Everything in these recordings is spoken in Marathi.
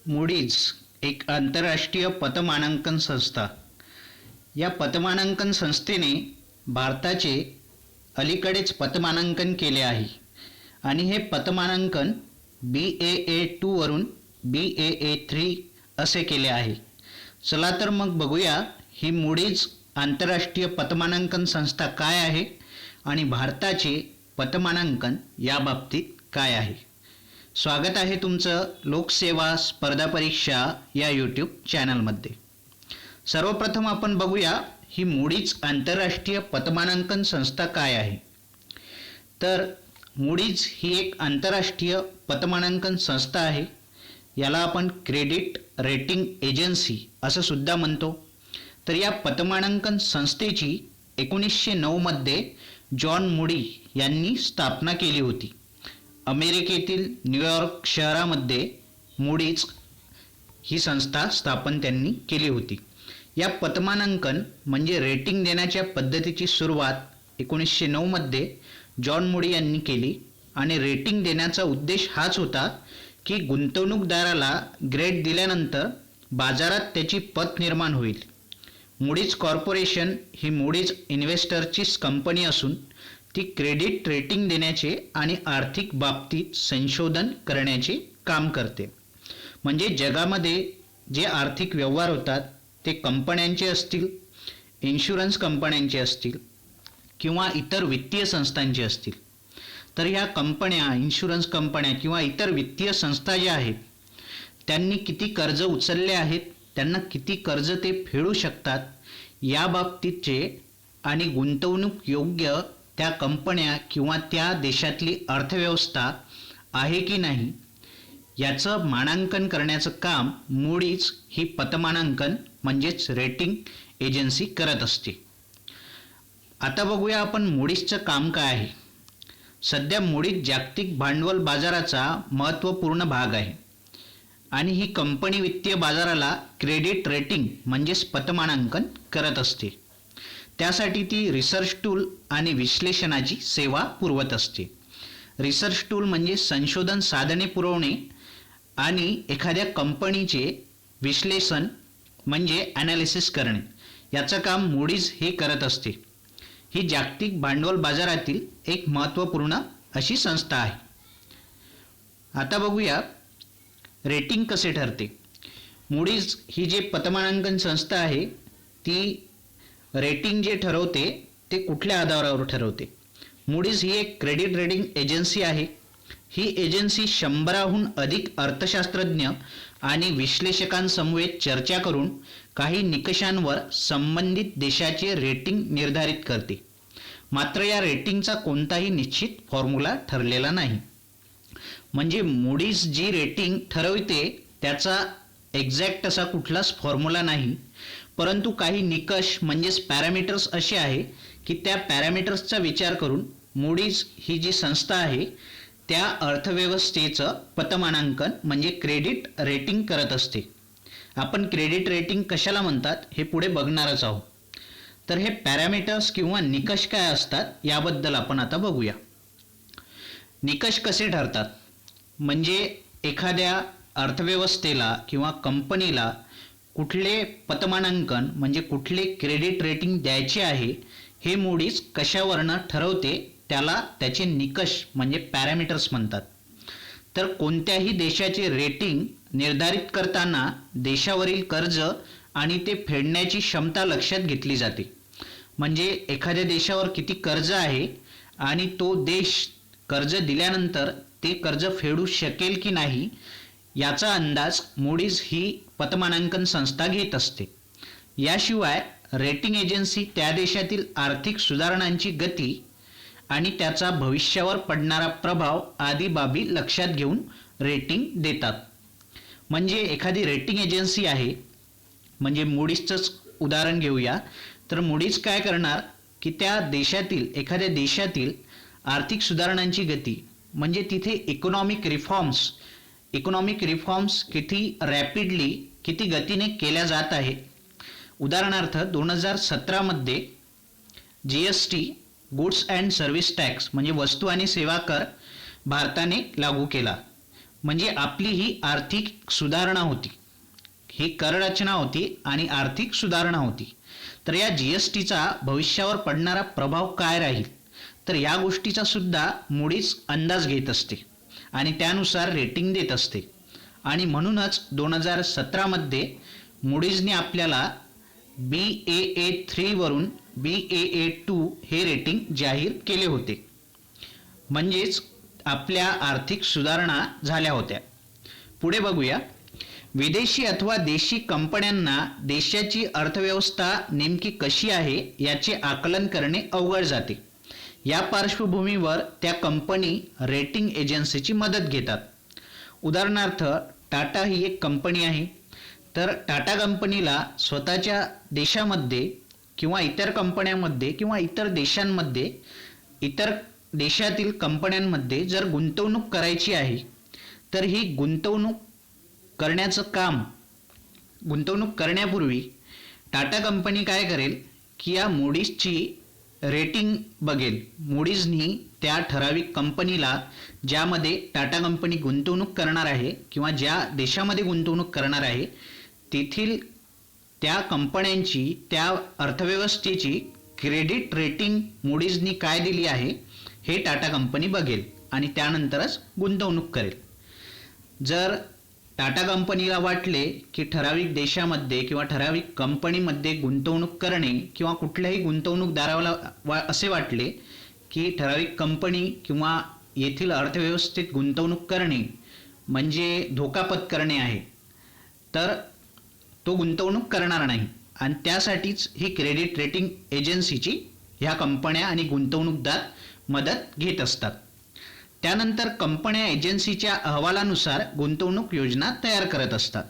मूडीज एक आंतरराष्ट्रीय पतमानांकन संस्था. या पतमानांकन संस्थेने भारताचे अलीकडेच पतमानांकन केले आहे आणि हे पतमानांकन BAA2 वरून BAA3 असे केले आहे. चला तर मग बघूया ही मूडीज आंतरराष्ट्रीय पतमानांकन संस्था काय आहे आणि भारताचे पतमानांकन या बाबतीत काय आहे. स्वागत आहे तुमचं लोकसेवा स्पर्धा परीक्षा या यूट्यूब चॅनलमध्ये. सर्वप्रथम आपण बघूया ही मूडीज आंतरराष्ट्रीय पतमानांकन संस्था काय आहे. तर मूडीज ही एक आंतरराष्ट्रीय पतमानांकन संस्था आहे. याला आपण क्रेडिट रेटिंग एजन्सी असं सुद्धा म्हणतो. तर या पतमानांकन संस्थेची 1909 मध्ये जॉन मूडी यांनी स्थापना केली होती. अमेरिकेतील न्यूयॉर्क शहरामध्ये मूडीज ही संस्था स्थापन त्यांनी केली होती. या पतमानांकन म्हणजे रेटिंग देण्याच्या पद्धतीची सुरुवात 1909 मध्ये जॉन मूडी यांनी केली आणि रेटिंग देण्याचा उद्देश हाच होता की गुंतवणूकदाराला ग्रेड दिल्यानंतर बाजारात त्याची पत निर्माण होईल. मूडीज कॉर्पोरेशन ही मूडीज इन्व्हेस्टरचीच कंपनी असून ती क्रेडिट रेटिंग देण्याचे आणि आर्थिक बाबतीत संशोधन करण्याचे काम करते. म्हणजे जगामध्ये जे आर्थिक व्यवहार होतात ते कंपन्यांचे असतील, इन्शुरन्स कंपन्यांचे असतील किंवा इतर वित्तीय संस्थांचे असतील, तर ह्या कंपन्या, इन्शुरन्स कंपन्या किंवा इतर वित्तीय संस्था ज्या आहेत त्यांनी किती कर्ज उचलले आहेत, त्यांना किती कर्ज ते फेडू शकतात या बाबतीतचे आणि गुंतवणूक योग्य त्या कंपन्या किंवा त्या देशातली अर्थव्यवस्था आहे की नाही याचं मानांकन करण्याचं काम मूडीज ही पतमानांकन म्हणजेच रेटिंग एजन्सी करत असते. आता बघूया आपण मूडीजचं काम काय आहे. सध्या मूडीज जागतिक भांडवल बाजाराचा महत्त्वपूर्ण भाग आहे आणि ही कंपनी वित्तीय बाजाराला क्रेडिट रेटिंग म्हणजेच पतमानांकन करत असते. त्यासाठी ती रिसर्च टूल आणि विश्लेषणाची सेवा पुरवत असते. रिसर्च टूल म्हणजे संशोधन साधने पुरवणे आणि एखाद्या कंपनीचे विश्लेषण म्हणजे ॲनालिसिस करणे याचं काम मूडीज हे करत असते. ही जागतिक भांडवल बाजारातील एक महत्त्वपूर्ण अशी संस्था आहे. आता बघूया रेटिंग कसे ठरते. मूडीज ही जे पतमानांकन संस्था आहे ती रेटिंग जे ठरवते ते कुठल्या आधारावर ठरवते. मूडीज ही एक क्रेडिट रेटिंग एजन्सी आहे. ही एजन्सी 100हून अधिक अर्थशास्त्रज्ञ आणि विश्लेषकांसमवेत चर्चा करून काही निकषांवर संबंधित देशाचे रेटिंग निर्धारित करते. मात्र या रेटिंगचा कोणताही निश्चित फॉर्म्युला ठरलेला नाही. म्हणजे मूडीज जी रेटिंग ठरवते त्याचा एक्झॅक्ट असा कुठलाच फॉर्म्युला नाही, परंतु काही निकष म्हणजेच पॅरामीटर्स असे आहे की त्या पॅरामीटर्सचा विचार करून मूडीज ही जी संस्था आहे त्या अर्थव्यवस्थेचं पतमानांकन म्हणजे क्रेडिट रेटिंग करत असते. आपण क्रेडिट रेटिंग कशाला म्हणतात हे पुढे बघणारच आहोत. तर हे पॅरामीटर्स किंवा निकष काय असतात याबद्दल आपण आता बघूया. निकष कसे ठरतात म्हणजे एखाद्या अर्थव्यवस्थेला किंवा कंपनीला कुठले पतमानांकन म्हणजे कुठले क्रेडिट रेटिंग द्यायचे आहे हे मूडीज कशावरनं ठरवते त्याला त्याचे निकष म्हणजे पॅरामीटर्स म्हणतात. तर कोणत्याही देशाचे रेटिंग निर्धारित करताना देशावरील कर्ज आणि ते फेडण्याची क्षमता लक्षात घेतली जाते. म्हणजे एखाद्या देशावर किती कर्ज आहे आणि तो देश कर्ज दिल्यानंतर ते कर्ज फेडू शकेल की नाही याचा अंदाज मूडीज ही पतमानांकन संस्था घेत असते. याशिवाय रेटिंग एजन्सी त्या देशातील आर्थिक सुधारणांची गती आणि त्याचा भविष्यावर पडणारा प्रभाव आदी बाबी लक्षात घेऊन रेटिंग देतात. म्हणजे एखादी रेटिंग एजन्सी आहे, म्हणजे मूडीजचंच उदाहरण घेऊया. तर मूडीज काय करणार की त्या देशातील एखाद्या देशातील आर्थिक सुधारणांची गती म्हणजे तिथे इकॉनॉमिक रिफॉर्म्स किती रॅपिडली किती गतीने केल्या जात आहे. उदाहरणार्थ 2017 मध्ये GST goods and service tax म्हणजे वस्तू आणि सेवा कर भारताने लागू केला. म्हणजे आपली ही आर्थिक सुधारणा होती, ही कररचना होती आणि आर्थिक सुधारणा होती. तर या GSTचा भविष्यावर पडणारा प्रभाव काय राहील, तर या गोष्टीचा सुद्धा मूडीज अंदाज घेत असते आणि त्यानुसार रेटिंग देत असते. आणि म्हणूनच 2017मध्ये मूडीजने आपल्याला BAA3 वरून BAA2 हे रेटिंग जाहीर केले होते. म्हणजेच आपल्या आर्थिक सुधारणा झाल्या होत्या. पुढे बघूया. विदेशी अथवा देशी कंपन्यांना देशाची अर्थव्यवस्था नेमकी कशी आहे याचे आकलन करणे अवघड जाते. या पार्श्वभूमीवर त्या कंपनी रेटिंग एजन्सीची मदत घेतात. उदाहरणार्थ टाटा ही एक कंपनी आहे. तर टाटा कंपनीला स्वतःच्या देशामध्ये किंवा इतर कंपन्यांमध्ये किंवा इतर देशांमध्ये, इतर देशातील कंपन्यांमध्ये जर गुंतवणूक करायची आहे, तर ही गुंतवणूक करण्याचं काम, गुंतवणूक करण्यापूर्वी टाटा कंपनी काय करेल की या मूडीजची रेटिंग बघेल. मूडीजनी त्या ठराविक कंपनीला, ज्यामध्ये टाटा कंपनी गुंतवणूक करणार आहे किंवा ज्या देशामध्ये गुंतवणूक करणार आहे, तेथील त्या कंपन्यांची, त्या अर्थव्यवस्थेची क्रेडिट रेटिंग मूडीजनी काय दिली आहे हे टाटा कंपनी बघेल आणि त्यानंतरच गुंतवणूक करेल. जर टाटा कंपनीला वाटले की ठराविक देशामध्ये किंवा ठराविक कंपनीमध्ये गुंतवणूक करणे किंवा कुठल्याही गुंतवणूकदाराला असे वाटले की ठराविक कंपनी किंवा येथील अर्थव्यवस्थेत गुंतवणूक करणे म्हणजे धोका पत्करणे आहे, तर तो गुंतवणूक करणार नाही. आणि त्यासाठीच ही क्रेडिट रेटिंग एजन्सीची ह्या कंपन्या आणि गुंतवणूकदार मदत घेत असतात. त्यानंतर कंपन्या एजन्सीच्या अहवालानुसार गुंतवणूक योजना तयार करत असतात.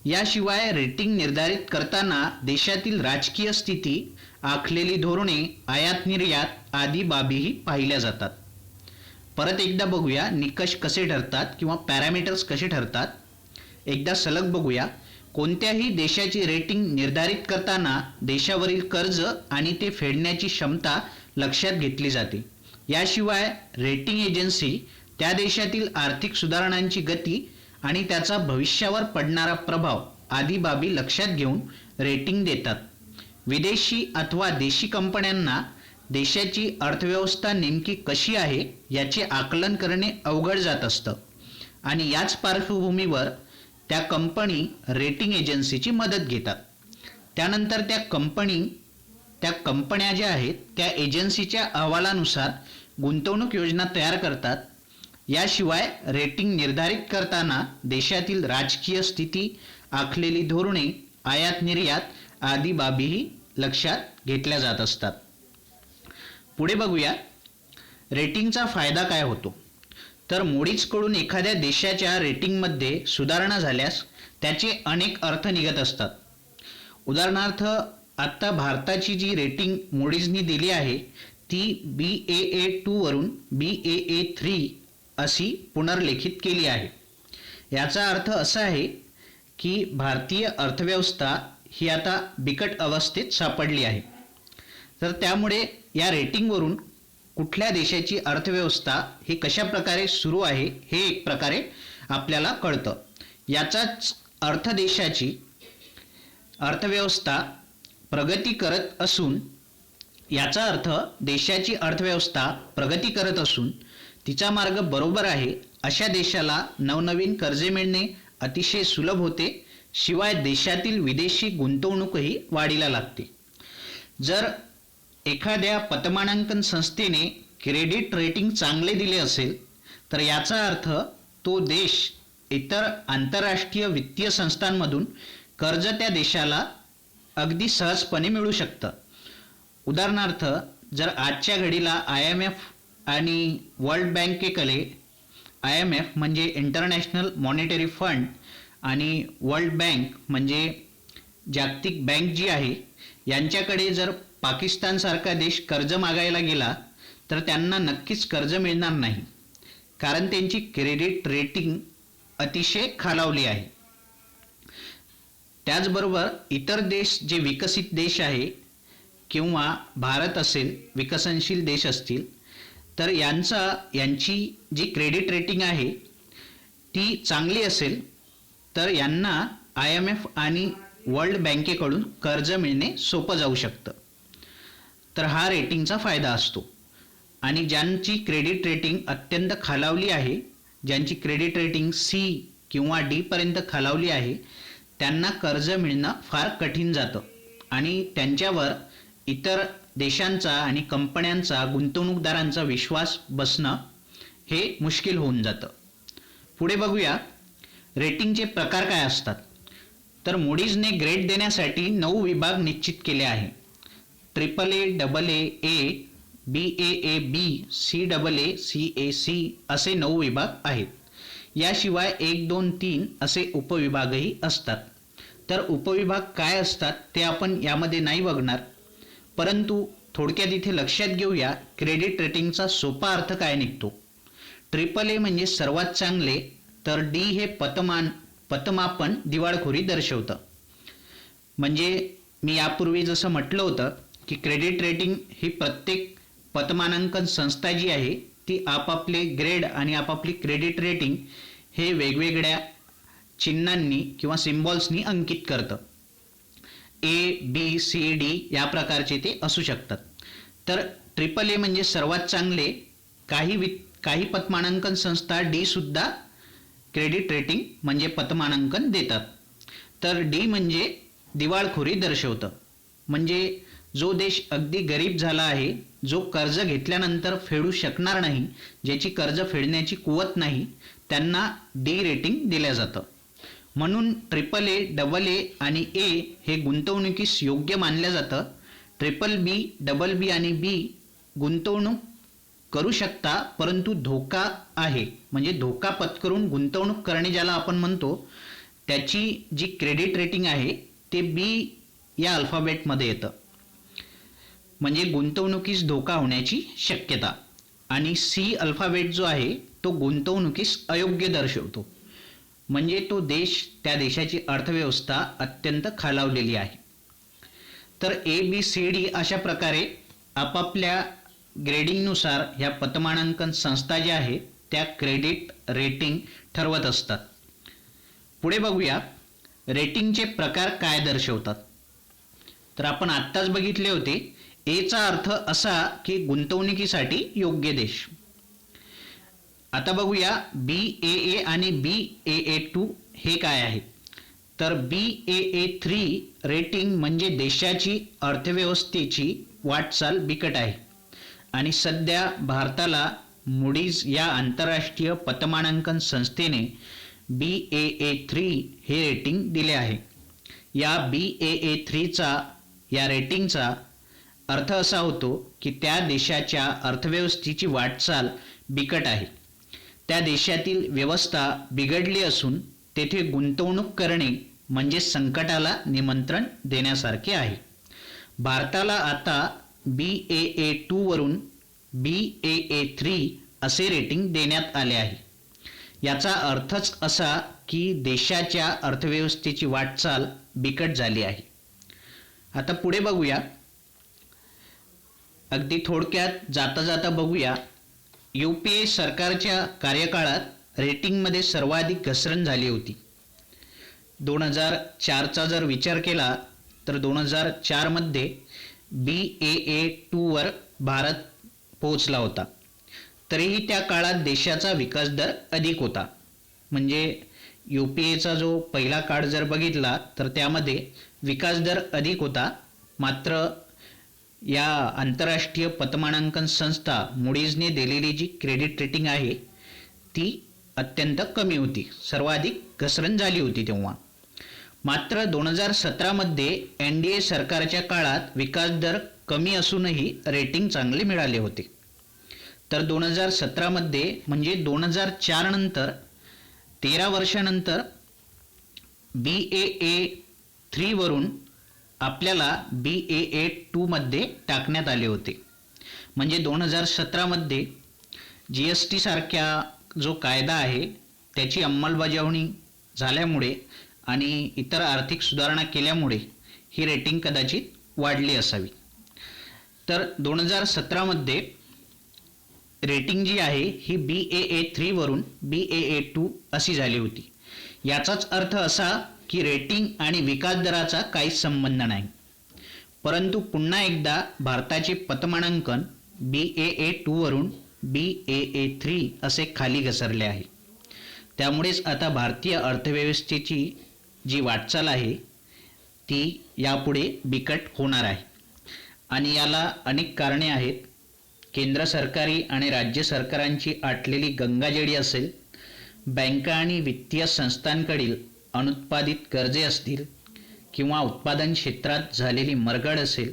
याशिवाय रेटिंग निर्धारित करताना देशातील राजकीय स्थिती, आखलेली धोरणे, आयात निर्यात आदी बाबीही पाहिल्या जातात. परत एकदा बघूया निकष कसे ठरतात किंवा पॅरामीटर्स कसे ठरतात. एकदा सलग बघूया. कोणत्याही देशाची रेटिंग निर्धारित करताना देशावरील कर्ज आणि ते फेडण्याची क्षमता लक्षात घेतली जाते. याशिवाय रेटिंग एजन्सी त्या देशातील आर्थिक सुधारणांची गती आणि त्याचा भविष्यावर पडणारा प्रभाव आदी बाबी लक्षात घेऊन रेटिंग देतात. विदेशी अथवा देशी कंपन्यांना देशाची अर्थव्यवस्था नेमकी कशी आहे याचे आकलन करणे अवघड जात असतं आणि याच पार्श्वभूमीवर त्या कंपनी रेटिंग एजन्सीची मदत घेतात. त्यानंतर त्या कंपन्या ज्या आहेत त्या एजन्सीच्या अहवालानुसार गुंतवणूक योजना तयार करतात. याशिवाय रेटिंग निर्धारित करताना देशातील राजकीय स्थिती, आखलेली धोरणे, आयात निर्यात आदी बाबीही लक्षात घेतल्या जात असतात. पुढे बघूया रेटिंगचा फायदा काय होतो. तर मूडीजकडून एखाद्या देशाच्या रेटिंगमध्ये सुधारणा झाल्यास त्याचे अनेक अर्थ निघत असतात. उदाहरणार्थ आत्ता भारताची जी रेटिंग मूडीजनी दिली आहे ती BAA2 वरून BAA3 अशी पुनर्लेखित केली आहे. याचा अर्थ असा आहे की भारतीय अर्थव्यवस्था ही आता बिकट अवस्थेत सापडली आहे. तर त्यामुळे या रेटिंगवरून कुठल्या देशाची अर्थव्यवस्था ही कशा प्रकारे सुरू आहे हे एक प्रकारे आपल्याला कळतं. याचाच अर्थ देशाची अर्थव्यवस्था प्रगती करत असून, याचा अर्थ देशाची अर्थव्यवस्था प्रगती करत असून तिचा मार्ग बरोबर आहे अशा देशाला नवनवीन कर्जे मिळणे अतिशय सुलभ होते. शिवाय देशातील विदेशी गुंतवणूकही वाढीला लागते. जर एखाद्या पतमानांकन संस्थेने क्रेडिट रेटिंग चांगले दिले असेल तर याचा अर्थ तो देश इतर आंतरराष्ट्रीय वित्तीय संस्थांमधून कर्ज त्या देशाला अगदी सहजपणे मिळू शकतं. उदाहरणार्थ जर आजच्या घडीला IMF आणि वर्ल्ड बँकेकडे, IMF म्हणजे इंटरनॅशनल मॉनिटरी फंड आणि वर्ल्ड बँक म्हणजे जागतिक बँक जी आहे, यांच्याकडे जर पाकिस्तानसारखा देश कर्ज मागायला गेला तर त्यांना नक्कीच कर्ज मिळणार नाही, कारण त्यांची क्रेडिट रेटिंग अतिशय खालावली आहे. त्याचबरोबर इतर देश जे विकसित देश आहे किंवा भारत असेल, विकसनशील देश असतील, तर यांची जी क्रेडिट रेटिंग आहे ती चांगली असेल तर यांना IMF आणि वर्ल्ड बँकेकडून कर्ज मिळणे सोपं जाऊ शकतं. तर हा रेटिंगचा फायदा असतो. आणि ज्यांची क्रेडिट रेटिंग अत्यंत खालावली आहे, ज्यांची क्रेडिट रेटिंग C किंवा D पर्यंत खालावली आहे, त्यांना कर्ज मिळणं फार कठीण जातं आणि त्यांच्यावर इतर देशांचा आणि कंपन्यांचा, गुंतवणूकदारांचा विश्वास बसणं हे मुश्किल होऊन जातं. पुढे बघूया रेटिंगचे प्रकार काय असतात. तर मूडीजने ग्रेड देण्यासाठी 9 विभाग निश्चित केले आहे. AAA, AA, Baa, Caa, Cac असे 9 विभाग आहेत. याशिवाय 1, 2, 3 असे उपविभागही असतात. तर उपविभाग काय असतात ते आपण यामध्ये नाही बघणार, परंतु थोडक्यात इथे लक्षात घेऊया क्रेडिट रेटिंगचा सोपा अर्थ काय निघतो. AAA म्हणजे सर्वात चांगले, तर D हे पतमापन दिवाळखोरी दर्शवतं. म्हणजे मी यापूर्वी जसं म्हटलं होतं की क्रेडिट रेटिंग ही प्रत्येक पतमानांकन संस्था जी आहे ती आपापले ग्रेड आणि आपापली क्रेडिट रेटिंग हे वेगवेगळ्या चिन्हांनी किंवा सिम्बॉल्सनी अंकित करतं. ABCD या प्रकारचे ते असू शकतात. तर AAA म्हणजे सर्वात चांगले. काही पतमानांकन संस्था D सुद्धा क्रेडिट रेटिंग म्हणजे पतमानांकन देतात. तर D म्हणजे दिवाळखोरी दर्शवतं. म्हणजे जो देश अगदी गरीब झाला आहे, जो कर्ज घेतल्यानंतर फेडू शकणार नाही, ज्याची कर्ज फेडण्याची कुवत नाही, त्यांना D रेटिंग दिलं जातं. म्हणून AAA, AA आणि A हे गुंतवणुकीस योग्य मानलं जातं. BBB, BB आणि B गुंतवणूक करू शकता, परंतु धोका आहे. म्हणजे धोका पत्करून गुंतवणूक करणे ज्याला आपण म्हणतो, त्याची जी क्रेडिट रेटिंग आहे ते B या अल्फाबेटमध्ये येतं. म्हणजे गुंतवणुकीस धोका होण्याची शक्यता. आणि C अल्फाबेट जो आहे तो गुंतवणुकीस अयोग्य दर्शवतो. म्हणजे तो देश, त्या देशाची अर्थव्यवस्था अत्यंत खालावलेली आहे. तर ABCD अशा प्रकारे आपापल्या ग्रेडिंगनुसार ह्या पतमानांकन संस्था ज्या आहेत त्या क्रेडिट रेटिंग ठरवत असतात. पुढे बघूया रेटिंगचे प्रकार काय दर्शवतात. तर आपण आत्ताच बघितले होते. Aचा अर्थ असा की गुंतवणुकीसाठी योग्य देश. आता बघूया Baa आणि Baa2 हे काय आहेत. तर Baa3 रेटिंग म्हणजे देशाची अर्थव्यवस्थेची वाटचाल बिकट आहे आणि सध्या भारताला मूडीज या आंतरराष्ट्रीय पतमानांकन संस्थेने Baa3 हे रेटिंग दिले आहे. या Baa3 या रेटिंगचा अर्थ असा होतो की त्या देशाच्या अर्थव्यवस्थेची वाटचाल बिकट आहे, त्या देशातील व्यवस्था बिघडली असून तेथे गुंतवणूक करणे म्हणजे संकटाला निमंत्रण देण्यासारखे आहे. भारताला आता Baa2 वरून Baa3 असे रेटिंग देण्यात आले आहे. याचा अर्थच असा की देशाच्या अर्थव्यवस्थेची वाटचाल बिकट झाली आहे. आता पुढे बघूया, अगदी थोडक्यात जाता जाता बघूया. UPA सरकारच्या कार्यकाळात रेटिंगमध्ये सर्वाधिक घसरण झाली होती. 2004चा जर विचार केला तर 2004 मध्ये Baa2 वर भारत पोहोचला होता. तरीही त्या काळात देशाचा विकास दर अधिक होता. म्हणजे UPAचा जो पहिला काळ जर बघितला तर त्यामध्ये विकास दर अधिक होता. मात्र या आंतरराष्ट्रीय पतमानांकन संस्था मूडीजने दिलेली जी क्रेडिट रेटिंग आहे ती अत्यंत कमी होती. सर्वाधिक घसरण झाली होती तेव्हा. मात्र 2017 मध्ये NDA सरकारच्या काळात विकास दर कमी असूनही रेटिंग चांगले मिळाले होते. तर 2017 मध्ये म्हणजे 2004 नंतर 13 वर्षानंतर Baa3 वरून आपल्याला Baa2 मध्ये टाकण्यात आले होते. म्हणजे 2017 मध्ये GST सारख्या जो कायदा आहे त्याची अंमलबजावणी झाल्यामुळे आणि इतर आर्थिक सुधारणा केल्यामुळे ही रेटिंग कदाचित वाढली असावी. तर 2017 मध्ये रेटिंग जी आहे ही BAA3 वरून BAA2 अशी झाली होती. याचाच अर्थ असा की रेटिंग आणि विकास दराचा काहीच संबंध नाही. परंतु पुन्हा एकदा भारताचे पतमानांकन BAA2 वरून BAA3 असे खाली घसरले आहे. त्यामुळेच आता भारतीय अर्थव्यवस्थेची जी वाटचाल आहे ती यापुढे बिकट होणार आहे. आणि याला अनेक कारणे आहेत. केंद्र सरकारी आणि राज्य सरकारांची आटलेली गंगाजळी असेल, बँका आणि वित्तीय संस्थांकडील अनुत्पादित कर्जे असतील, किंवा उत्पादन क्षेत्रात झालेली मरगळ असेल,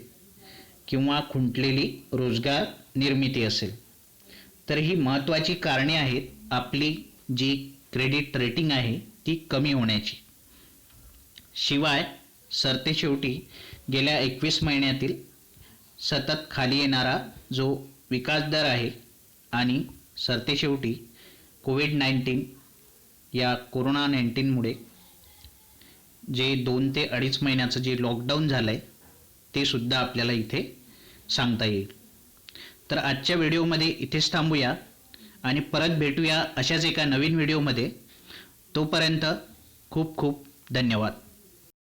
किंवा खुंटलेली रोजगार निर्मिती असेल. तर ही महत्त्वाची कारणे आहेत आपली जी क्रेडिट रेटिंग आहे ती कमी होण्याची. शिवाय सरतेशेवटी गेल्या 21 महिन्यातील सतत खाली येणारा जो विकास दर आहे आणि सरतेशेवटी कोविड-19 या कोरोना 19मुळे जे 2 ते 2.5 महिन्याचं जे लॉकडाऊन झालं आहे ते सुद्धा आपल्याला इथे सांगता येईल. तर आजच्या व्हिडिओमध्ये इथेच थांबूया आणि परत भेटूया अशाच एका नवीन व्हिडिओमध्ये. तोपर्यंत खूप खूप धन्यवाद.